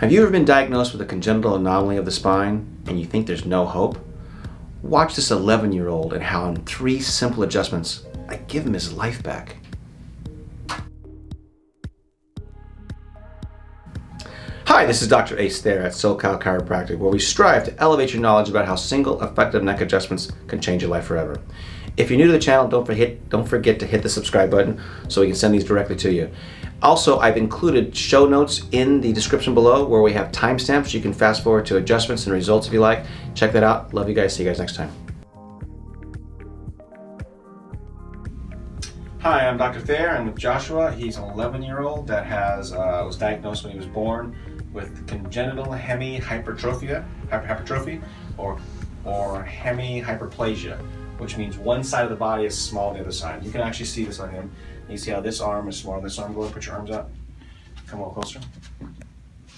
Have you ever been diagnosed with a congenital anomaly of the spine and you think there's no hope? Watch this 11-year-old and how in 3 simple adjustments, I give him his life back. Hi, this is Dr. Ace there at SoCal Chiropractic, where we strive to elevate your knowledge about how single effective neck adjustments can change your life forever. If you're new to the channel, don't forget to hit the subscribe button so we can send these directly to you. Also, I've included show notes in the description below where we have timestamps. You can fast forward to adjustments and results if you like. Check that out. Love you guys. See you guys next time. Hi, I'm Dr. Thayer. I'm with Joshua. He's an 11-year-old that was diagnosed when he was born with congenital hemihypertrophy or hemihyperplasia, which means one side of the body is small than the other side. You can actually see this on him. You see how this arm is smaller than this arm. Go ahead, put your arms out. Come a little closer.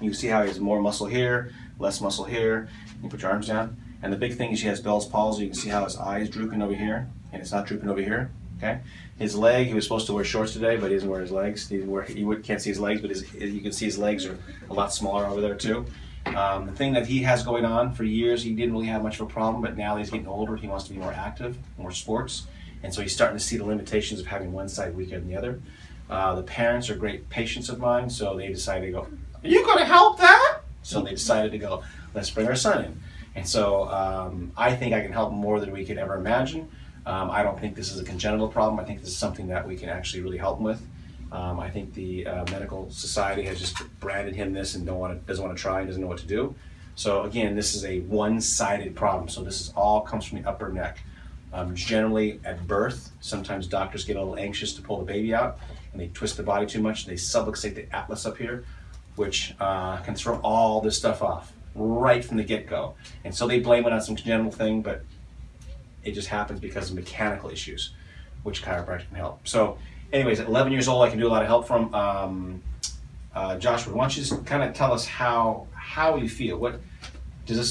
You see how he has more muscle here, less muscle here. You put your arms down. And the big thing is he has Bell's palsy. You can see how his eye is drooping over here, and it's not drooping over here. Okay. His leg, he was supposed to wear shorts today, but he doesn't wear his legs. Can't see his legs, but you can see his legs are a lot smaller over there too. The thing that he has going on for years, he didn't really have much of a problem, but now that he's getting older, he wants to be more active, more sports, and so he's starting to see the limitations of having one side weaker than the other. The parents are great patients of mine, so they decided to go, are you going to help that? So they decided to go, let's bring our son in. And so I think I can help more than we could ever imagine. I don't think this is a congenital problem. I think this is something that we can actually really help him with. I think the medical society has just branded him this and doesn't want to try and doesn't know what to do. So again, this is a one-sided problem. So this all comes from the upper neck. Generally at birth, sometimes doctors get a little anxious to pull the baby out and they twist the body too much. They subluxate the atlas up here, which can throw all this stuff off right from the get-go. And so they blame it on some congenital thing, but it just happens because of mechanical issues, which chiropractic can help. So anyways, at 11 years old, I can do a lot of help from. Joshua, why don't you just kind of tell us how you feel? What do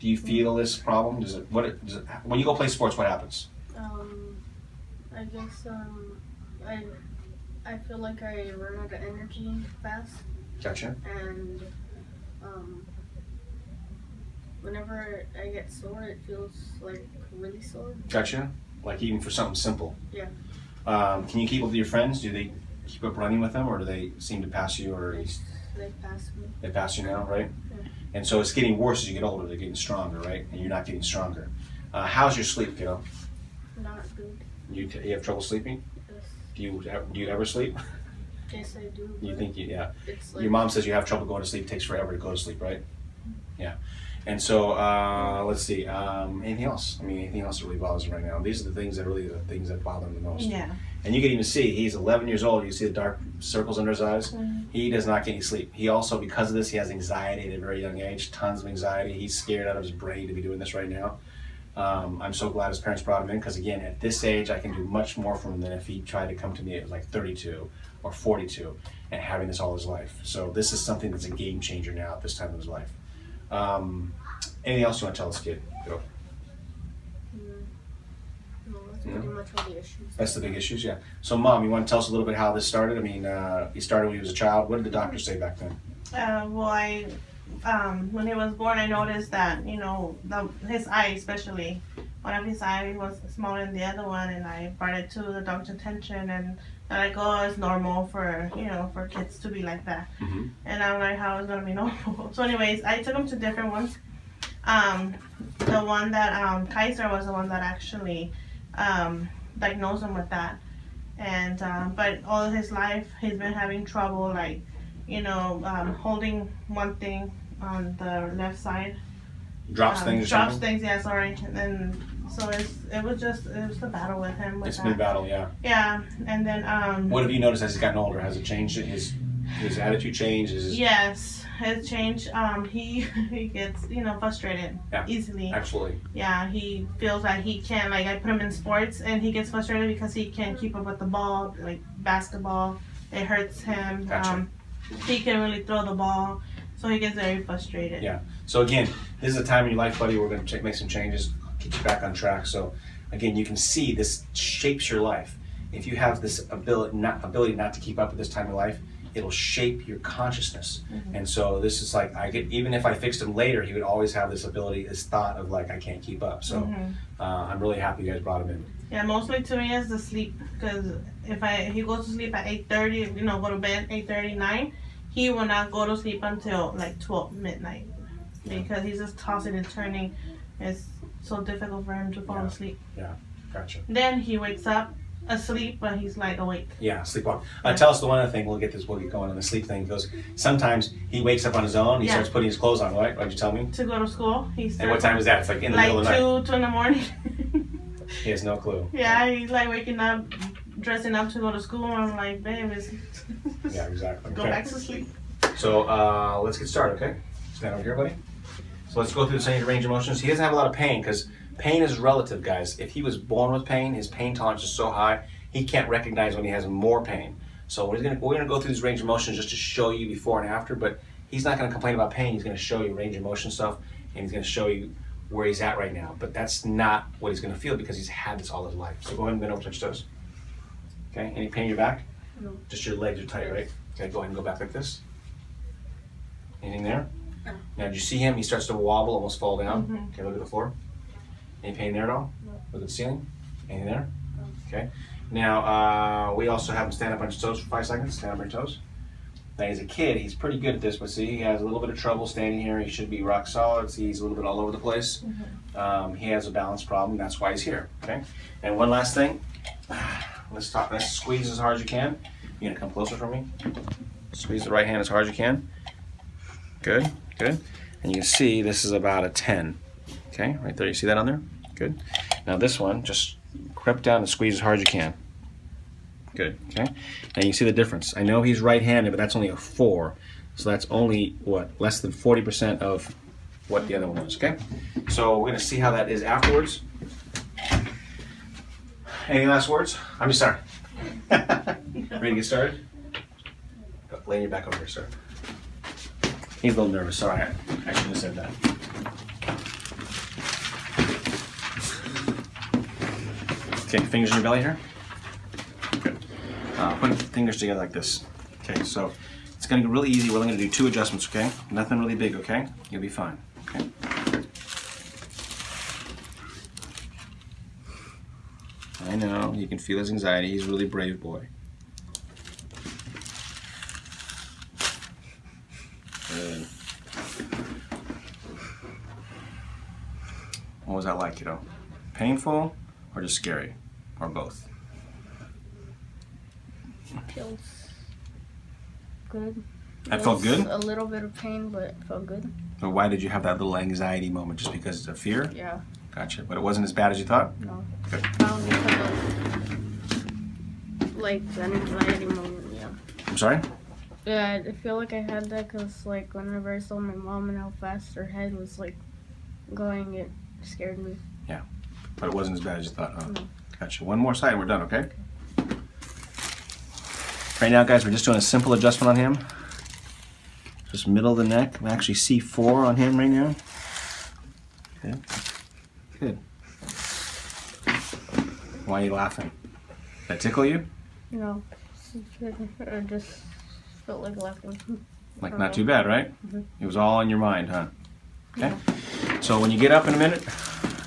you feel this problem? When you go play sports, what happens? I guess I feel like I run out of energy fast. Gotcha. And whenever I get sore, it feels like really sore. Gotcha. Like even for something simple. Yeah. Can you keep up with your friends? Do they keep up running with them, or do they seem to pass you? Or they pass me. They pass you now, right? Yeah. And so it's getting worse as you get older. They're getting stronger, right? And you're not getting stronger. How's your sleep, kiddo? Not good. You have trouble sleeping? Yes. Do you ever sleep? Yes, I do. You think yeah. It's like, your mom says you have trouble going to sleep. It takes forever to go to sleep, right? Yeah. And so let's see. Anything else? I mean, anything else that really bothers him right now? These are the things that bother him the most. Yeah. And you can even see he's 11 years old. You see the dark circles under his eyes. Mm-hmm. He does not get any sleep. He also, because of this, he has anxiety at a very young age. Tons of anxiety. He's scared out of his brain to be doing this right now. I'm so glad his parents brought him in, because again, at this age, I can do much more for him than if he tried to come to me at like 32 or 42 and having this all his life. So this is something that's a game changer now at this time of his life. Anything else you want to tell this kid? Go. No, that's pretty much all the issues. That's the big issues, yeah. So Mom, you want to tell us a little bit how this started? I mean, he started when he was a child. What did the doctor say back then? When he was born, I noticed that, his eye especially, one of his eyes was smaller than the other one, and I brought it to the doctor's attention, and they're like, oh, it's normal for kids to be like that. Mm-hmm. And I'm like, how is it going to be normal? So anyways, I took him to different ones. The one that, Kaiser was the one that actually diagnosed him with that. And, but all his life, he's been having trouble, like, holding one thing on the left side. Drops things. Drops things, yeah, sorry. And then, so it was a battle with him. It's been a battle, yeah. Yeah, and then. What have you noticed as he's gotten older? Has it changed? His attitude changed? Yes, it's changed. He gets frustrated easily. Absolutely. Yeah, he feels like he can't. Like I put him in sports, and he gets frustrated because he can't keep up with the ball, like basketball. It hurts him. Gotcha. He can really throw the ball, so he gets very frustrated. Yeah. So again, this is a time in your life, buddy. We're going to make some changes, get you back on track. So again, you can see this shapes your life. If you have this ability not to keep up with this time of life, it'll shape your consciousness. And so this is like, even if I fixed him later, he would always have this ability, this thought of like, I can't keep up. So I'm really happy you guys brought him in. Yeah, mostly to me is the sleep, because if he goes to sleep at 8:30, go to bed 8:30, 9, he will not go to sleep until like 12 midnight, because he's just tossing and turning. It's so difficult for him to fall asleep. Yeah, gotcha. Then he wakes up asleep, but he's like awake. Yeah, sleepwalk. Tell us the one other thing. We'll get going on the sleep thing. Because sometimes he wakes up on his own. He starts putting his clothes on. Right? Why'd you tell me? To go to school. And what time is that? It's like in the middle of the night. 2 in the morning. He has no clue. Yeah, he's like waking up, dressing up to go to school. And I'm like, babe, yeah, exactly. Go back to sleep. So let's get started. Okay, stand over here, buddy. So let's go through the range of motions. He doesn't have a lot of pain because pain is relative, guys. If he was born with pain, his pain tolerance is so high, he can't recognize when he has more pain. So we're gonna go through these range of motions just to show you before and after, but he's not gonna complain about pain. He's gonna show you range of motion stuff, and he's gonna show you where he's at right now. But that's not what he's gonna feel because he's had this all his life. So go ahead and bend over, touch toes. Okay, any pain in your back? No. Just your legs are tight, right? Okay, go ahead and go back like this. Anything there? No. Now, did you see him? He starts to wobble, almost fall down. Okay, look at the floor. Any pain there at all? No. Look at the ceiling. Anything there? No. Okay. Now, we also have him stand up on his toes for 5 seconds. Stand up on your toes. Now, as a kid, he's pretty good at this, but see, he has a little bit of trouble standing here. He should be rock solid. See, he's a little bit all over the place. He has a balance problem. That's why he's here. Okay. And one last thing. Let's squeeze as hard as you can. You're gonna come closer for me. Squeeze the right hand as hard as you can. Good, good. And you can see this is about a 10. Okay, right there. You see that on there? Good. Now this one, just creep down and squeeze as hard as you can. Good. Okay. And you see the difference. I know he's right-handed, but that's only a 4. So that's only what, less than 40% of what the other one was. Okay. So we're gonna see how that is afterwards. Any last words? I'm just sorry. Ready to get started? Lay your back over here, sir. He's a little nervous. Sorry, I should have said that. Okay, fingers in your belly here. Good. Put your fingers together like this. Okay, so it's going to be really easy. We're only going to do 2 adjustments, okay? Nothing really big, okay? You'll be fine, okay? I know, you can feel his anxiety. He's a really brave boy. Good. What was that like, kiddo? Painful or just scary? Or both? Feels good. That felt good? A little bit of pain, but it felt good. So why did you have that little anxiety moment? Just because of fear? Yeah. Gotcha. But it wasn't as bad as you thought? No. Good. Because of, like, an anxiety moment, yeah. I'm sorry? Yeah, I feel like I had that because, like, whenever I saw my mom and how fast her head was, like, going, it scared me. Yeah. But it wasn't as bad as you thought, huh? No. Gotcha. One more side and we're done, okay? Right now, guys, we're just doing a simple adjustment on him. Just middle of the neck. We actually see 4 on him right now. Good. Good. Why are you laughing? Did that tickle you? No. I just felt like laughing. Like not too bad, right? Mhm. It was all in your mind, huh? Okay. So when you get up in a minute,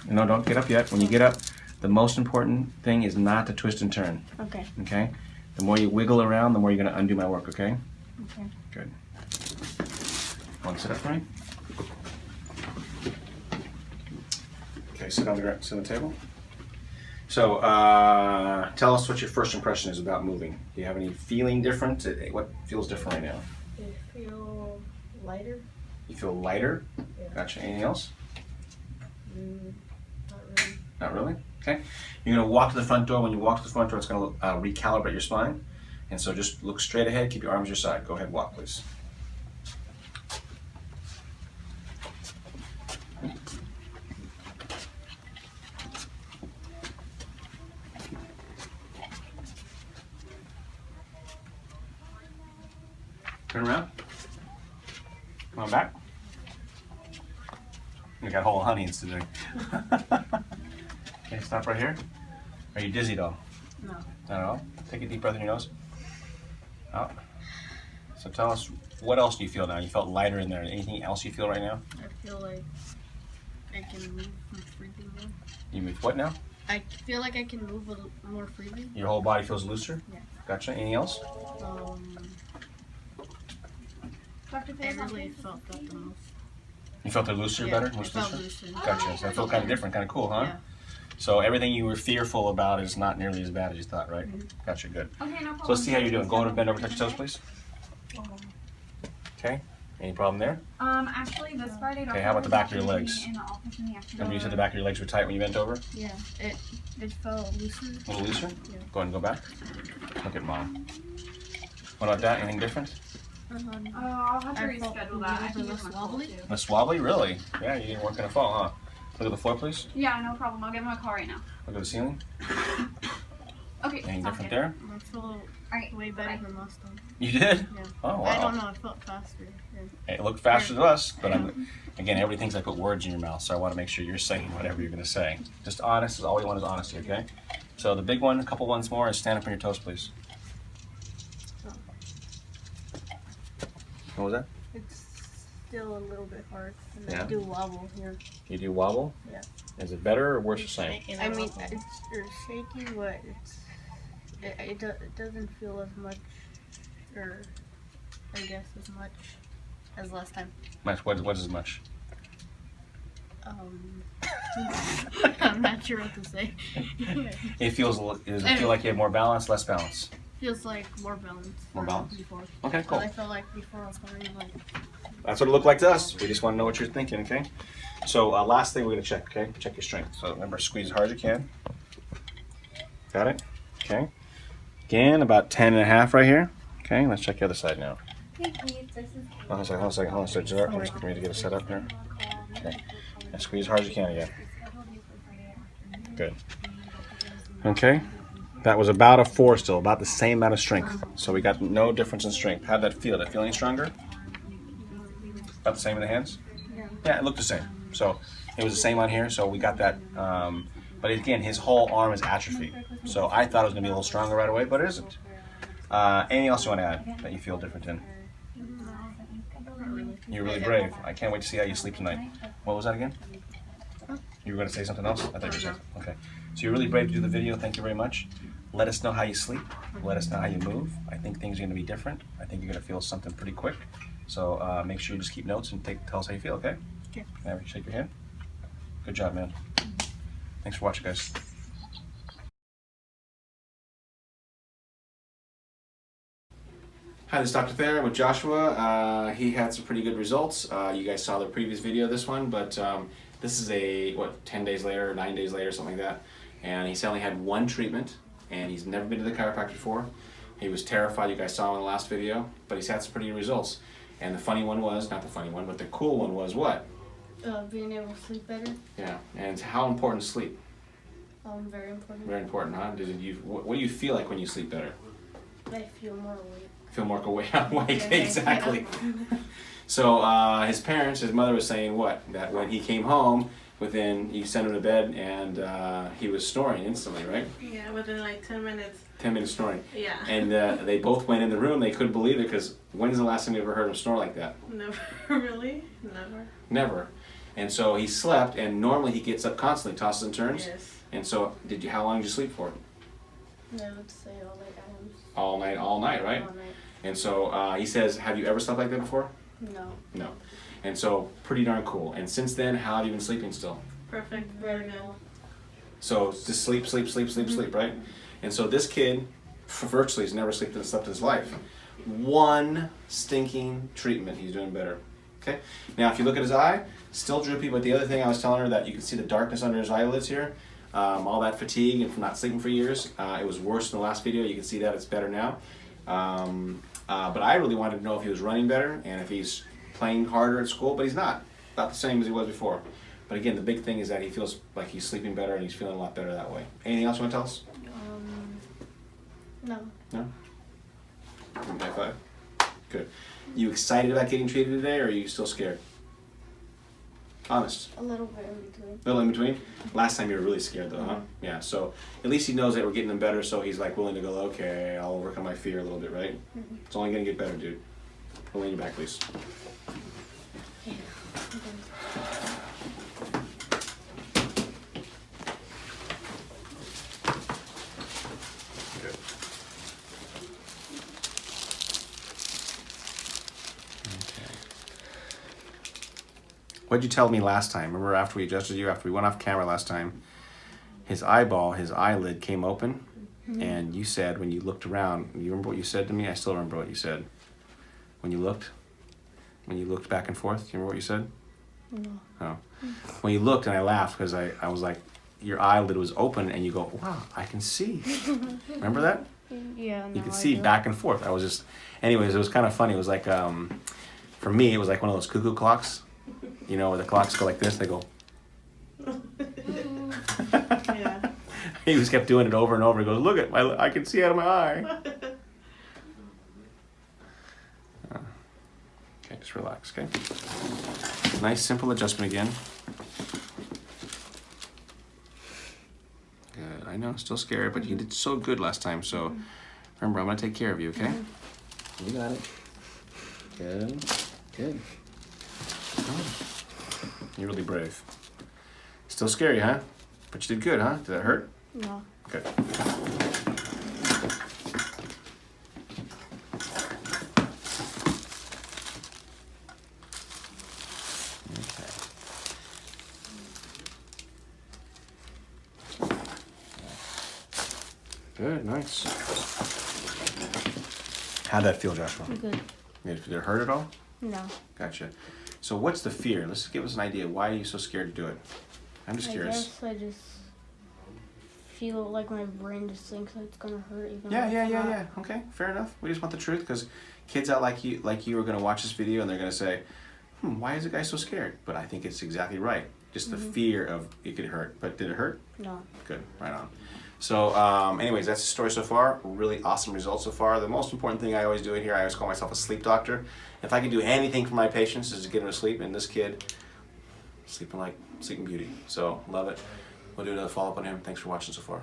no, don't get up yet. When you get up, the most important thing is not to twist and turn. Okay. Okay? The more you wiggle around, the more you're going to undo my work, okay? Okay. Good. Want to sit up for me? Okay, sit on the table. So, tell us what your first impression is about moving. Do you have any feeling different? What feels different right now? I feel lighter. You feel lighter? Yeah. Gotcha. Anything else? Not really. Not really? Okay. You're going to walk to the front door. When you walk to the front door, it's going to recalibrate your spine. And so just look straight ahead. Keep your arms your side. Go ahead, walk, please. Turn around. Come on back. We got whole honeys today. Okay, stop right here. Are you dizzy though? No. Not at all. Take a deep breath in your nose. Out. So tell us, what else do you feel now? You felt lighter in there. Anything else you feel right now? I feel like I can move more freely now. You move what now? I feel like I can move a little more freely. Your whole body feels looser? Yeah. Gotcha. Anything else? Dr. I really felt that the most. You felt it looser, Yeah, better? I Much felt looser? looser. Gotcha. So that felt kind of different, kind of cool, huh? Yeah. So everything you were fearful about is not nearly as bad as you thought, right? Gotcha, good. Okay, no problem. So let's see how you're doing. Go ahead and bend over, touch your toes, please. Okay. Any problem there? Actually, this Friday, Okay, how about the back of your legs? In the office in the afternoon. Remember you said the back of your legs were tight when you bent over? Yeah, it felt looser. A little looser? Yeah. Go ahead and go back. Look at mom. What about that? Anything different? I'll have to I felt reschedule that. I a think little it's my fault, wobbly. too. Less wobbly? Really? Yeah, you didn't work in a fall, huh? Look at the floor, please. Yeah, no problem. I'll give him a call right now. Look at the ceiling. Okay. Anything sounds different good. there? I feel Alright, way better bye. than last time. You did? Yeah. Oh, wow. I don't know, I felt faster. Yeah. It looked faster to us, but again, everybody thinks I put words in your mouth, so I want to make sure you're saying whatever you're going to say. Just honest, all we want is honesty, okay? So the big one, a couple ones more, is stand up on your toes, please. What was that? It's still a little bit hard. And Yeah. I do wobble here. You do wobble? Yeah. Is it better or worse the same? I mean, it's shaky, but it doesn't feel as much, or I guess as much as last time. Much. What is much? I'm not sure what to say. It feels. Does it feel like you have more balance, less balance? Feels like more balance. More than balance? Before. Okay, cool. But I felt like before I was going like. That's what it looked like to us. We just want to know what you're thinking, okay? So last thing we're going to check, okay? Check your strength. So remember, squeeze as hard as you can. Got it? Okay. Again, about 10 and a half right here. Okay, let's check the other side now. Hold on a second. Just need to get it set up here. Okay. And squeeze as hard as you can again. Good. Okay. That was about a 4 still, about the same amount of strength. So we got no difference in strength. How'd that feel? Did it feel any stronger? About the same in the hands? Yeah, it looked the same. So it was the same on here, so we got that. But again, his whole arm is atrophied. So I thought it was going to be a little stronger right away, but it isn't. Anything else you want to add that you feel different in? You're really brave. I can't wait to see how you sleep tonight. What was that again? You were going to say something else? I thought you were saying something. Okay. So you're really brave to do the video. Thank you very much. Let us know how you sleep. Let us know how you move. I think things are going to be different. I think you're going to feel something pretty quick. So make sure you just keep notes and tell us how you feel, okay? Okay. Can I shake your hand? Good job, man. Thanks for watching, guys. Hi, this is Dr. Thayer with Joshua. He had some pretty good results. You guys saw the previous video, this one, but this is 10 days later, 9 days later, something like that. And he's only had one treatment, and he's never been to the chiropractor before. He was terrified, you guys saw him in the last video, but he's had some pretty good results. And the funny one was, not the funny one, but the cool one was what? Being able to sleep better. Yeah, and how important is sleep? Very important. Very important, huh? What do you feel like when you sleep better? I feel more awake. Feel more awake, Yeah, exactly. yeah. So his parents, his mother was saying what? That when he came home, you sent him to bed and he was snoring instantly, right? Yeah, within like 10 minutes. 10 minutes snoring. Yeah. And they both went in the room. They couldn't believe it because when's the last time you ever heard him snore like that? Never, really? Never. Never. And so he slept, and normally he gets up constantly, tosses and turns. Yes. And so, how long did you sleep for? I would say all night hours. All night, right? All night. And so he says, have you ever slept like that before? No. No. And so, pretty darn cool. And since then, how have you been sleeping still? Perfect. Very good. So just sleep, right? And so this kid virtually has never slept in his life. One stinking treatment, he's doing better. Okay? Now, if you look at his eye, still droopy, but the other thing I was telling her that you can see the darkness under his eyelids here, all that fatigue and from not sleeping for years, it was worse in the last video. You can see that it's better now. But I really wanted to know if he was running better and if he's playing harder at school, but he's not. About the same as he was before. But again, the big thing is that he feels like he's sleeping better and he's feeling a lot better that way. Anything else you want to tell us? No. No? High five. Good. You excited about getting treated today, or are you still scared? Honest. A little bit in between. A little in between? Last time you were really scared though, huh? Yeah, so at least he knows that we're getting him better, so he's like willing to go, okay, I'll overcome my fear a little bit, right? It's only gonna get better, dude. Lean your back, please. Good. Okay. What'd you tell me last time? Remember after we adjusted you, after we went off camera last time, his eyelid came open, and you said when you looked around, you remember what you said to me? I still remember what you said. When you looked back and forth, do you remember what you said? No. Oh. When you looked, and I laughed because I was like, your eyelid was open, and you go, wow, I can see. Remember that? Yeah. You could see back and forth. I was just, anyways, it was kind of funny. It was like, for me, it was like one of those cuckoo clocks, you know, where the clocks go like this, they go. Yeah. He just kept doing it over and over. He goes, look at I can see out of my eye. Okay, just relax, okay? Nice, simple adjustment again. Good. I know, still scary, but you did so good last time, so remember, I'm going to take care of you, okay? You got it. Good. Good. You're really brave. Still scary, huh? But you did good, huh? Did that hurt? No. Good. Good, nice. How'd that feel, Joshua? Good. Did it hurt at all? No. Gotcha. So what's the fear? Let's give us an idea. Why are you so scared to do it? I'm just curious. Guess I just feel like my brain just thinks it's gonna hurt even. Yeah. Okay, fair enough. We just want the truth because kids out like you are gonna watch this video and they're gonna say, why is the guy so scared? But I think it's exactly right. Just the fear of it could hurt. But did it hurt? No. Good, right on. So anyways, that's the story so far. Really awesome results so far. The most important thing I always do in here, I always call myself a sleep doctor. If I can do anything for my patients is to get them to sleep, and this kid, sleeping like Sleeping Beauty. So love it. We'll do another follow-up on him. Thanks for watching so far.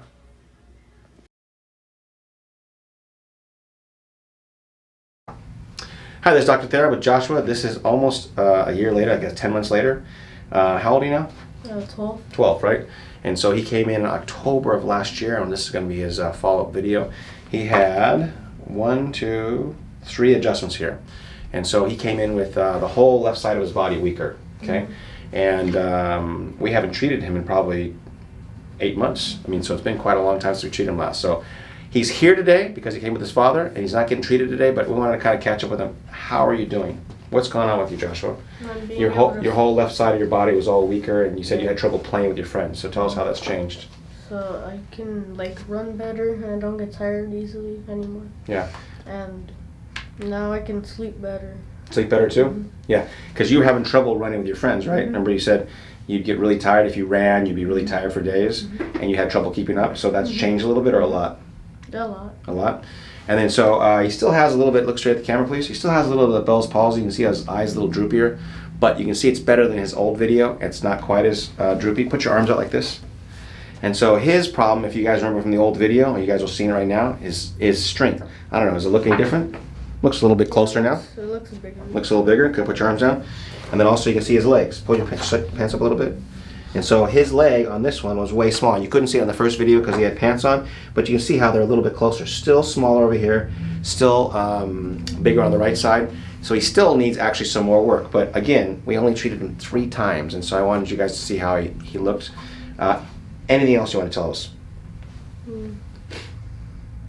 Hi, this is Dr. Thayer with Joshua. This is almost a year later, I guess 10 months later. How old are you now? 12. 12, right? And so he came in October of last year, and this is going to be his follow-up video. He had 1, 2, 3 adjustments here. And so he came in with the whole left side of his body weaker, okay? And we haven't treated him in probably 8 months. I mean, so it's been quite a long time since we treated him last. So he's here today because he came with his father, and he's not getting treated today, but we want to kind of catch up with him. How are you doing? What's going on with you, Joshua? Your whole left side of your body was all weaker, and you said you had trouble playing with your friends. So tell us how that's changed. So I can like run better, and I don't get tired easily anymore. Yeah. And now I can sleep better. Sleep better too? Yeah, because you were having trouble running with your friends, right? Remember you said you'd get really tired if you ran, you'd be really tired for days, and you had trouble keeping up. So that's changed a little bit or a lot? A lot. A lot. And then so he still has a little bit, look straight at the camera please, he still has a little bit of Bell's palsy. You can see his eyes a little droopier, but you can see it's better than his old video. It's not quite as droopy. Put your arms out like this. And so his problem, if you guys remember from the old video, or you guys will see it right now, is strength. I don't know, is it looking different? Looks a little bit closer now. It looks bigger. Looks a little bigger. Good, put your arms down. And then also you can see his legs. Pull your pants up a little bit. And so his leg on this one was way small. You couldn't see it on the first video because he had pants on, but you can see how they're a little bit closer. Still smaller over here, still bigger on the right side. So he still needs actually some more work. But again, we only treated him 3 times, and so I wanted you guys to see how he looked. Anything else you want to tell us? No,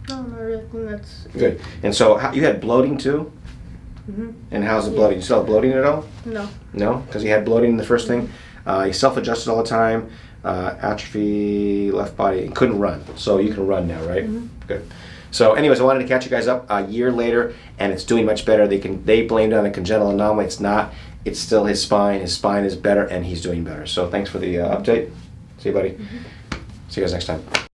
not really. I think that's good. And so you had bloating too? And how's the bloating? You still have bloating at all? No. No? Because he had bloating in the first thing. He self-adjusted all the time, atrophy, left body, he couldn't run. So you can run now, right? Good. So anyways, I wanted to catch you guys up a year later, and it's doing much better. They blamed it on a congenital anomaly. It's not. It's still his spine. His spine is better, and he's doing better. So thanks for the update. See you, buddy. See you guys next time.